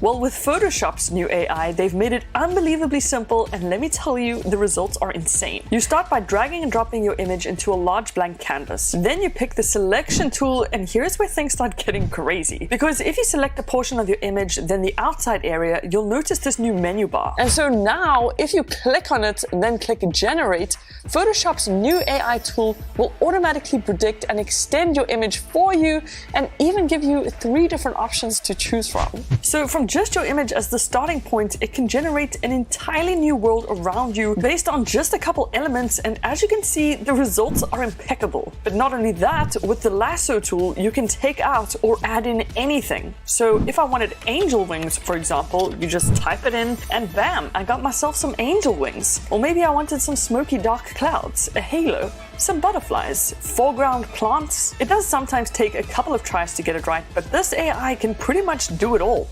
Well, with Photoshop's new AI, they've made it unbelievably simple, and let me tell you, the results are insane. You start by dragging and dropping your image into a large blank canvas. Then you pick the selection tool, and here's where things start getting crazy. Because if you select a portion of your image, then the outside area, you'll notice this new menu bar. And so now, if you click on it and then click Generate, Photoshop's new AI tool will automatically predict and extend your image for you, and even give you 3 different options to choose from. So from just your image as the starting point, it can generate an entirely new world around you based on just a couple elements, and as you can see, the results are impeccable. But not only that, with the lasso tool, you can take out or add in anything. So if I wanted angel wings, for example, you just type it in and bam, I got myself some angel wings. Or maybe I wanted some smoky dark clouds, a halo, some butterflies, foreground plants. It does sometimes take a couple of tries to get it right, but this AI can pretty much do it all.